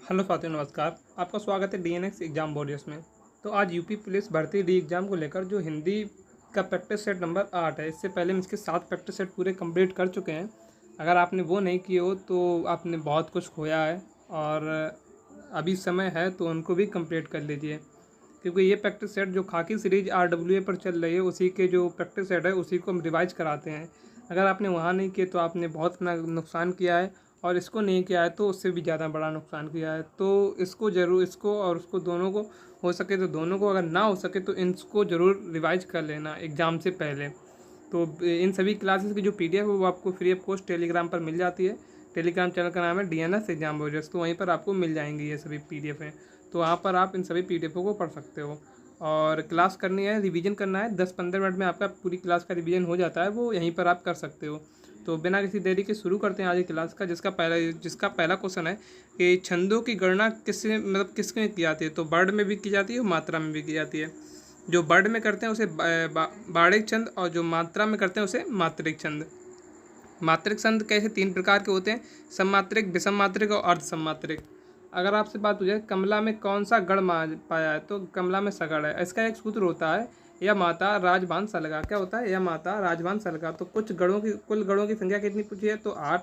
Hello साथियों, नमस्कार। आपका स्वागत है डीएनएक्स एग्जाम वॉरियर्स में। तो आज यूपी पुलिस भर्ती री एग्ज़ाम को लेकर जो हिंदी का प्रैक्टिस सेट नंबर 8 है, इससे पहले हम इसके 7 प्रैक्टिस सेट पूरे कंप्लीट कर चुके हैं। अगर आपने वो नहीं किए हो तो आपने बहुत कुछ खोया है, और अभी समय है तो उनको भी कंप्लीट कर लीजिए, क्योंकि ये प्रैक्टिस सेट जो खाकी सीरीज RWA पर चल रही है, उसी के जो प्रैक्टिस सेट है उसी को हम रिवाइज कराते हैं। अगर आपने वहाँ नहीं किए तो आपने बहुत अपना नुकसान किया है, और इसको नहीं किया है तो उससे भी ज़्यादा बड़ा नुकसान किया है। तो इसको ज़रूर, इसको और उसको दोनों को, हो सके तो दोनों को, अगर ना हो सके तो इनको ज़रूर रिवाइज कर लेना एग्ज़ाम से पहले। तो इन सभी क्लासेस की जो PDF है वो आपको फ्री ऑफ कॉस्ट टेलीग्राम पर मिल जाती है। टेलीग्राम चैनल का नाम है DNS एग्जाम वॉरियर्स। तो वहीं पर आपको मिल जाएंगी ये सभी PDF हैं। तो वहाँ पर आप इन सभी PDF को पढ़ सकते हो, और क्लास करनी है, रिवीजन करना है। 10-15 मिनट में आपका पूरी क्लास का रिवीजन हो जाता है, वो यहीं पर आप कर सकते हो। तो बिना किसी देरी के शुरू करते हैं आज की क्लास का, जिसका पहला क्वेश्चन है कि छंदों की गणना किसमें की जाती है। तो वर्ड में भी की जाती है और मात्रा में भी की जाती है। जो वर्ड में करते हैं उसे बाड़िक छंद, और जो मात्रा में करते हैं उसे मात्रिक छंद। मात्रिक छंद कैसे 3 प्रकार के होते हैं: सममात्रिक, विषम मात्रिक और अर्ध सममात्रिक। अगर आपसे बात हो जाए कमला में कौन सा गण पाया है, तो कमला में सगड़ है। इसका एक सूत्र होता है, या माता राजभान सलगा। क्या होता है? या माता राजभान सलगा। तो कुल गणों की संख्या कितनी पूछी है? तो 8।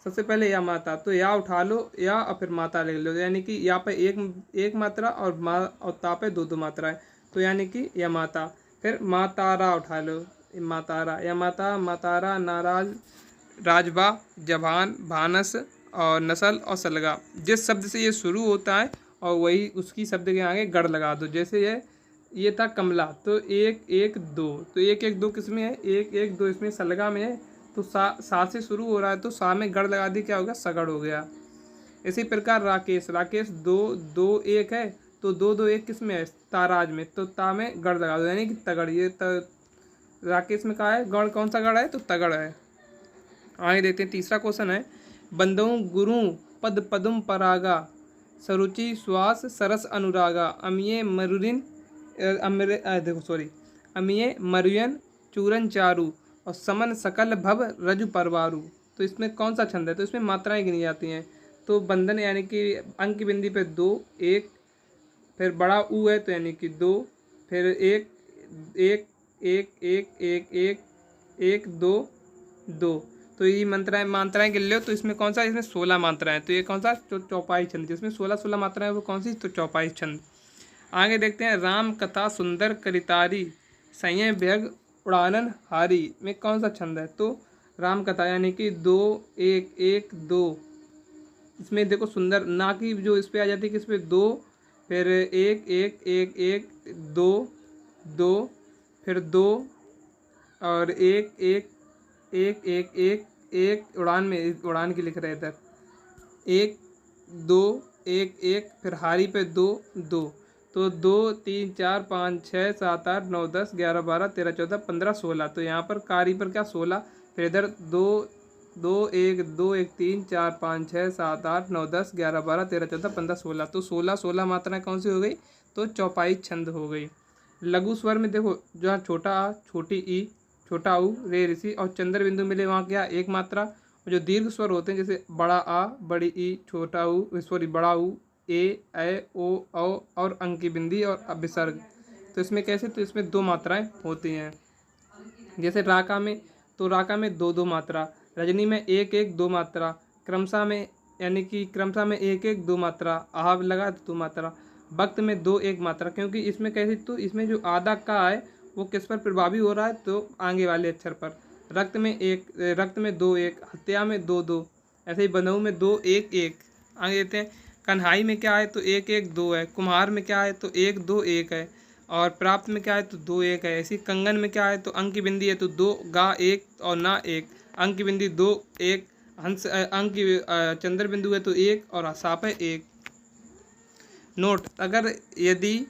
सबसे पहले या माता, तो या उठा लो या और फिर माता लिख लो, यानी कि या पे एक मात्रा और ता पे दो मात्राएं, तो यानी कि या माता। फिर मातारा उठा लो, मातारा, या माता, मातारा, नाराज, राजबा, जभान, भानस और नस्ल और सलगा। जिस शब्द से ये शुरू होता है और वही उसकी शब्द के आगे गढ़ लगा दो। जैसे ये था कमला, तो 1 1 2, तो 1 1 2 किस में है? 1 1 2 इसमें सलगा में है। तो सा से शुरू हो रहा है, तो सा में गढ़ लगा दी, क्या हो गया? सगड़ हो गया। इसी प्रकार राकेश, राकेश 2 2 1 है, तो 2 2 1 किस में है? ताराज में, तो ता में गढ़ लगा दो, यानी कि तगड़। राकेश में कहा है गढ़, कौन सा गढ़ है? तो तगड़ है। आगे देखते हैं तीसरा क्वेश्चन है, बंदों गुरु पद पदुम परागा, सरुचि श्वास सरस अनुरागा, अमिये मरुरिन अमिये मरुयन चूरन चारु, और समन सकल भव रजु परवारु। तो इसमें कौन सा छंद है? तो इसमें मात्राएं गिनी जाती हैं। तो बंधन यानी कि अंक की बिंदी पे 2 1, फिर बड़ा ऊ है तो यानी कि 2, फिर 1 1 1 1 1 1 1 2 2। तो ये मात्राएं गिन लो, तो इसमें कौन सा? इसमें 16 मात्राएं। तो ये कौन सा? चौपाई छंद, जिसमें 16 मात्राएं, वो कौन सी? तो चौपाई छंद। आगे देखते हैं, राम कथा सुंदर करितारी, संयम व्यग उड़ानन हारी में कौन सा छंद है? तो राम कथा, यानी कि 2 1 1 2। इसमें देखो सुंदर ना की जो इस पे आ जाती है, किस पे? 2, फिर 1 1 1 1 2 2, फिर 2 और 1 1 1 1 1 1, उड़ान में उड़ान की लिख रहे इधर, 1 2 1 1, फिर हारी पे 2 2। तो 2 3 4 5 6 7 8 9 10 11 12 13 14 15 16। तो यहाँ पर कारी पर क्या? 16। फिर इधर 2 2 1 2 1 3 4 5 6 7 8 9 10 11 12 13 14 15 16। तो 16 मात्राएं कौन सी हो गई? तो चौपाई छंद हो गई। लघु स्वर में देखो, जहाँ छोटा आ, छोटी ई, छोटा ऊ, रे ऋषि और चंद्र बिंदु मिले, वहाँ क्या? एक मात्रा। और जो दीर्घ स्वर होते हैं, जैसे बड़ा आ, बड़ी ई, छोटा ऊ, सॉरी बड़ा ऊ, ए ओ औ और अंक की बिंदी और विसर्ग। तो इसमें कैसे? तो इसमें 2 मात्राएं होती हैं। जैसे राका में, तो राका में 2 2 मात्रा, रजनी में 1 1 2 मात्रा, क्रमशः में, यानी कि क्रमशः में 1 1 2 मात्रा, आहाव लगा तो 2 मात्रा, वक्त में 2 1 मात्रा। क्योंकि इसमें कैसे? तो इसमें जो आधा का है वो किस पर प्रभावी हो रहा है? तो आगे वाले अक्षर पर। रक्त में 2 1, हत्या में 2 2, ऐसे ही बंधु में 2 1 1। आगे देते हैं, कन्हाई में क्या है? तो 1 1 2 है। कुम्हार में क्या है? तो 1 2 1 है। और प्राप्त में क्या है? तो 2 1 है। ऐसी कंगन में क्या है? तो अंक की बिंदी है, तो 2 गा 1 और ना 1, अंक की बिंदी 2 1, हंस अंक की चंद्र बिंदु है तो 1 और साप है 1। नोट, अगर यदि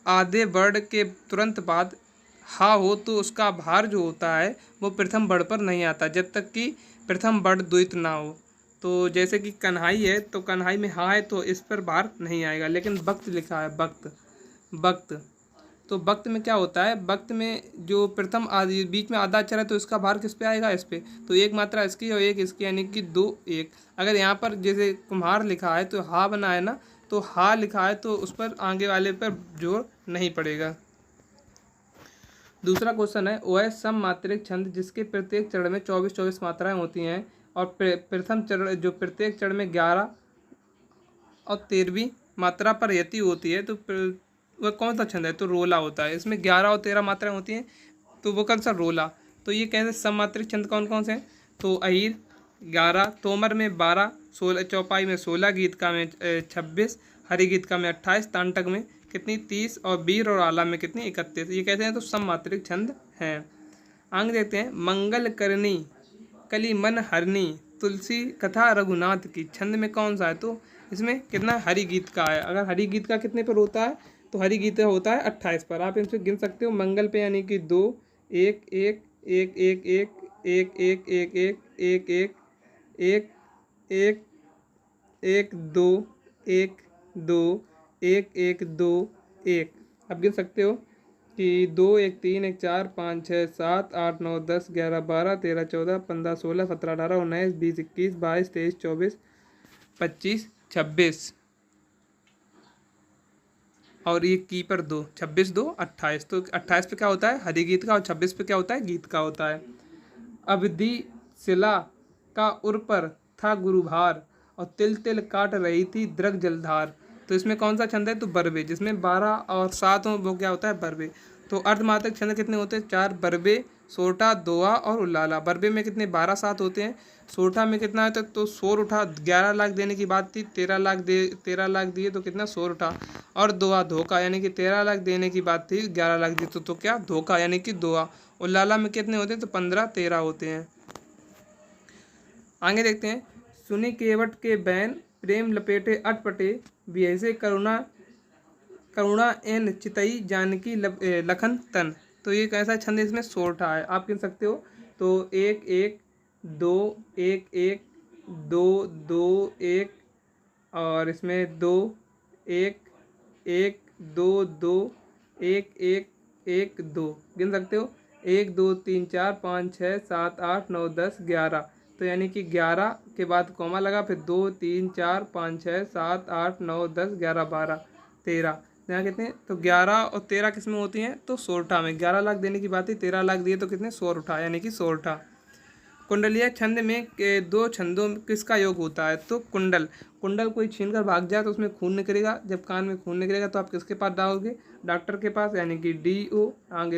आधे वर्ड के तुरंत बाद हा हो तो उसका भार जो होता है वो प्रथम वर्ड पर नहीं आता, जब तक कि प्रथम वर्ड द्वित ना हो। तो जैसे कि कन्हाई है, तो कन्हाई में हा है तो इस पर भार नहीं आएगा, लेकिन वक्त लिखा है, वक्त वक्त। तो वक्त में क्या होता है, वक्त में जो प्रथम आदि बीच में आधा अक्षर है तो इसका भार किस पे आएगा, इस पे। तो एक मात्रा इसकी और एक इसकी, यानी कि 2 1। अगर यहाँ पर जैसे कुम्हार लिखा है तो हा बना है ना, तो हा लिखा है तो उस पर आगे वाले पर जोर नहीं पड़ेगा। दूसरा क्वेश्चन है, वह सममात्रिक छंद जिसके प्रत्येक चरण में 24 मात्राएं होती हैं और प्रथम चरण जो प्रत्येक चरण में 11 और 13वीं मात्रा पर यति होती है, तो वह कौन सा छंद है, तो रोला होता है। इसमें 11 और 13 मात्राएं होती हैं, तो वो कौन सा, रोला। तो ये कैसे सममात्रिक छंद कौन कौन से हैं, तो अहीर 11, तोमर में 12, 16, चौपाई में 16, गीतका में 26, हरि गीतका में 28, तांडक में कितनी 30 और वीर और आला में कितनी 31। ये कहते हैं तो सममात्रिक छंद हैं। आगे देखते हैं, मंगल करनी कली मन हरनी तुलसी कथा रघुनाथ की, छंद में कौन सा है, तो इसमें कितना हरि गीत का है। अगर हरि गीत का कितने पर होता है, तो हरि गीत का होता है 28 पर। आप इनसे गिन सकते हो, मंगल पे यानी कि 2 1 1 1 1 1 1 1 1 1 1 1 1 1 2 1 2 1 1 2 1। आप गिन सकते हो कि 2 1 3 1 4 5 6 7 8 9 10 11 12 13 14 15 16 17 18 19 20 21 22 23 24 25 26 और ये की पर 2, 26 2 28। तो 28 पे क्या होता है, हरि गीत का, और 26 पे क्या होता है, गीत का होता है। अवधि शिला का उर पर था गुरुभार और तिल तिल काट रही थी दृग जलधार। तो इसमें कौन सा छंद है, तो बरबे, जिसमें 12 और 7 हो वो क्या होता है, बरबे। तो अर्धमात्रक छंद कितने होते हैं, 4, बरबे, सोरठा, दोहा और उल्लाला। बरबे में कितने 12 7 होते हैं, सोरठा में कितना होता है, तो सोर उठा 11 लाख देने की बात थी, 13 लाख दिए तो कितना सोर उठा। और दोहा धोखा, यानी कि 13 लाख देने की बात थी, 11 लाख दिए तो क्या धोखा, यानी कि दोहा। उल्लाला में कितने होते हैं, तो 15 13 होते हैं। आगे देखते हैं, सुनी केवट के बैन प्रेम लपेटे अटपटे बिहसे करुणा करुणा एन चितई जानकी लखन तन। तो ये कैसा छंद, इसमें सोरठा है। आप गिन सकते हो, तो 1 1 2 1 1 2 2 1 और इसमें 2 1 1 2 2 1 1 1 2 गिन सकते हो। 1 2 3 4 5 6 7 8 9 10 11। तो यानी कि 11 के बाद कॉमा लगा, फिर 2 3 4 5 6 7 8 9 10 11 12 13। यहाँ कितने, तो 11 और 13 किस में होती हैं, तो सोरठा में। 11 लाख देने की बात है, 13 लाख दिए तो कितने, सोरठा, यानी कि सोरठा। कुंडलिया छंद में के 2 छंदों में किसका योग होता है, तो कुंडल। कुंडल कोई छीन कर भाग जाए तो उसमें खून निकलेगा, जब कान में खून निकलेगा तो आप किसके पास डालोगे, डॉक्टर के पास, यानी कि DO। आगे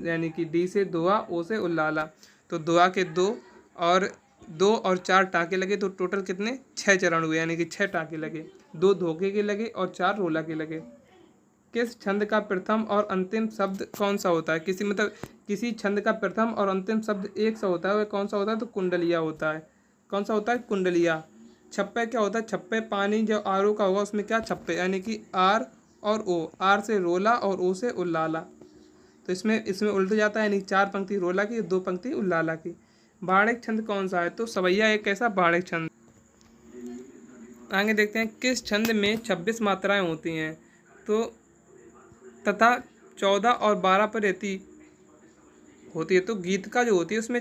यानी कि D से दोहा, O से उल्लाला। तो दोहा के 2 और 4 टाँके लगे, तो टोटल कितने 6 चरण हुए, यानी कि 6 टाँके लगे। 2 धोखे के लगे और 4 रोला के लगे। किस छंद का प्रथम और अंतिम शब्द कौन सा होता है, किसी छंद का प्रथम और अंतिम शब्द एक सा होता है, वह कौन सा होता है, तो कुंडलिया होता है। कौन सा होता है, कुंडलिया। छप्पे क्या होता है, छप्पे पानी जो आरो का होगा उसमें क्या छप्पे, यानी कि R और O। R से रोला और O से उल्लाला। तो इसमें उल्ट जाता है, यानी 4 पंक्ति रोला की, 2 पंक्ति उल्लाला की। बाणिक छंद कौन सा है, तो सवैया एक ऐसा बाणिक छंद। आगे देखते हैं, किस छंद में 26 मात्राएं होती हैं, तो तथा 14 और 12 पर यति होती है। तो गीत का जो होती है उसमें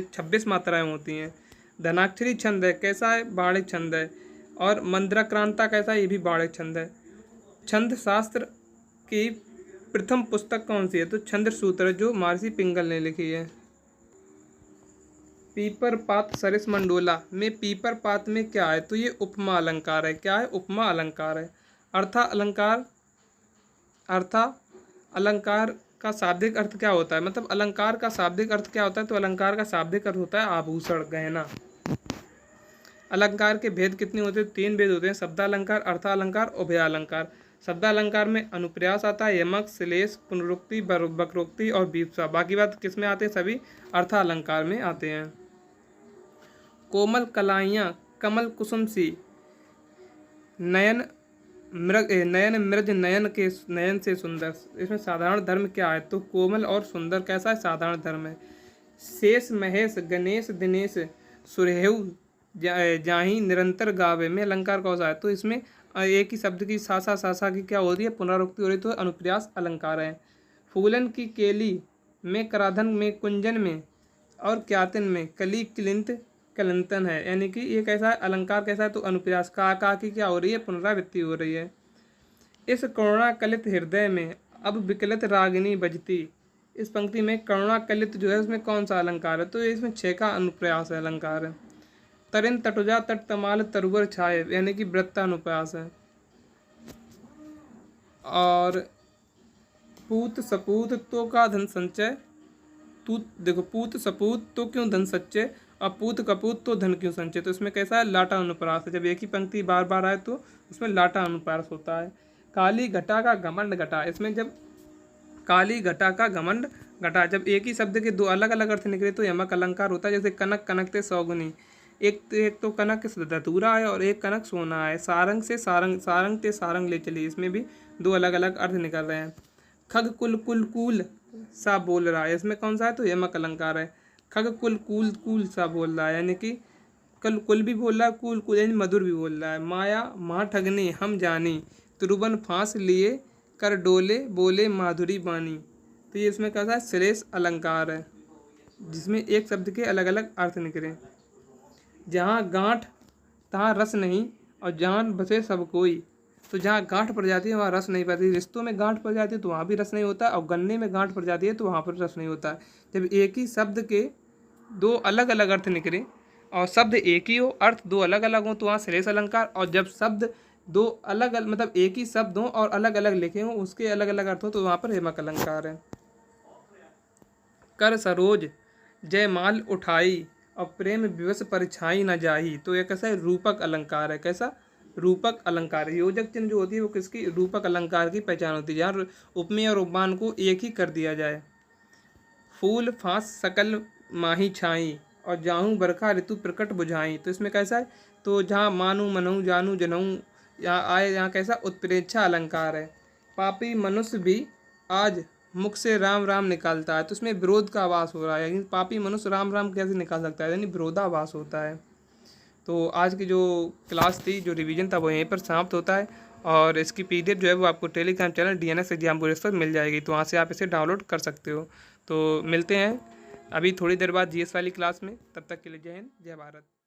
26 मात्राएं होती हैं। धनाक्षरी छंद है, कैसा है, बाणिक छंद है। और मंद्राक्रांता कैसा है, ये भी बाणिक छंद है। छंद शास्त्र की प्रथम पुस्तक कौन सी है, तो छंद सूत्र, जो महर्षि पिंगल ने लिखी है। पीपर पात सरिस मंडोला में पीपर पात में क्या है, तो ये उपमा अलंकार है। क्या है, उपमा अलंकार है। अर्था अलंकार का शाब्दिक अर्थ क्या होता है, मतलब अलंकार का शाब्दिक अर्थ क्या होता है, तो अलंकार का शाब्दिक अर्थ होता है आभूषण, गहना। अलंकार के भेद कितने होते हैं, 3 भेद होते हैं, शब्दालंकार, अर्थालंकार, उभयालंकार। शब्दालंकार में अनुप्रास आता है, यमक, श्लेष, पुनरुक्ति, वक्रोक्ति और विवक्षा। बाकी बात किस में आते हैं, सभी अर्थालंकार में आते हैं। कोमल कलाइयाँ कमल कुसुम सी नयन मृज नयन से सुंदर। इसमें साधारण धर्म क्या है, तो कोमल और सुंदर कैसा है, साधारण धर्म है। शेष महेश गणेश दिनेश सुरेहु जाहि निरंतर गावे में अलंकार कौन सा है, तो इसमें एक ही शब्द की सासा सासा की क्या हो रही है, पुनरावृत्ति हो रही, तो अनुप्रास अलंकार है। फूलन की केली में, कराधन में, कुंजन में और क्यातन में कली किलिंत कलंतन है, यानी कि ये कैसा है अलंकार, कैसा है तो अनुप्रास, का की क्या हो रही है, पुनरावृत्ति हो रही है। इस करुणा कलित हृदय में अब विकलित रागिनी बजती, इस पंक्ति में करुणा कलित जो है उसमें कौन सा अलंकार है, तो इसमें छः का अनुप्रास है अलंकार है। तरिन तटुजा तट तमाल तरुवर छाए, यानी कि वृत्तानुप्रास है। और पूत सपूत तो का धन संचय, तू देखो पूत सपूत तो क्यों धन सच्चे, और पूत कपूत तो धन क्यों संचय, तो इसमें कैसा है लाटा अनुप्रास है। जब एक ही पंक्ति बार बार आए तो उसमें लाटा अनुप्रास होता है। काली घटा का घमंड घटा, इसमें जब काली घटा का घमंड घटा, जब एक ही शब्द के दो अलग अलग अर्थ निकले तो यमक अलंकार होता है। जैसे कनक कनकते सौगुनी, एक तो कनक धतूरा है और एक कनक सोना है। सारंग से सारंग, सारंग ते सारंग ले चली, इसमें भी दो अलग अलग अर्थ निकल रहे हैं। खग कुल कुल कूल सा बोल रहा है, इसमें कौन सा है तो यमक अलंकार है। खग कुल कूल कूल सा बोल रहा है, यानी कि कल कुल भी बोल रहा है, कूल कुल यानी मधुर भी बोल रहा है। माया माँ ठगनी हम जानी, त्रिभुवन फांस लिए कर डोले बोले माधुरी बानी, तो ये इसमें कैसा है श्रेष्ठ अलंकार है, जिसमें एक शब्द के अलग अलग अर्थ निकले। जहाँ गांठ तहाँ रस नहीं, और जान बसे सब कोई, तो जहाँ गांठ पड़ जाती है वहाँ रस नहीं पड़ती। रिश्तों में गांठ पड़ जाती है तो वहाँ भी रस नहीं होता, और गन्ने में गांठ पड़ जाती है तो वहाँ पर रस नहीं होता। जब एक ही शब्द के दो अलग अलग अर्थ निकले और शब्द एक ही हो, अर्थ दो अलग अलग हो, तो वहाँ श्रेष्ठ अलंकार। और जब शब्द दो अलग मतलब एक ही शब्द हो और अलग अलग लिखे हों, उसके अलग अलग अर्थ हो, तो वहाँ पर हेमक अलंकार है। कर सरोज जयमाल उठाई और प्रेम विवश परिछाई न जाही, तो यह कैसा है रूपक अलंकार है। कैसा रूपक अलंकार है। योजक चिन्ह जो होती है वो किसकी रूपक अलंकार की पहचान होती है, जहाँ उपमेय और उपमान को एक ही कर दिया जाए। फूल फांस सकल माही छाई और जाहूँ बरखा ऋतु प्रकट बुझाई, तो इसमें कैसा है तो जहाँ मानू मनऊ जानू जनऊ यहाँ आए, यहाँ कैसा उत्प्रेक्षा अलंकार है। पापी मनुष्य भी आज मुख से राम राम निकालता है, तो इसमें विरोध का आवास हो रहा है, यानी पापी मनुष्य राम राम कैसे निकाल सकता है, यानी विरोधाभास होता है। तो आज की जो क्लास थी, जो रिवीजन था, वो यहीं पर समाप्त होता है। और इसकी पीडीएफ जो है वो आपको टेलीग्राम चैनल डीएनएस एग्जाम बुरेस पर मिल जाएगी, तो वहाँ से आप इसे डाउनलोड कर सकते हो। तो मिलते हैं अभी थोड़ी देर बाद जीएस वाली क्लास में, तब तक के लिए जय हिंद जय भारत।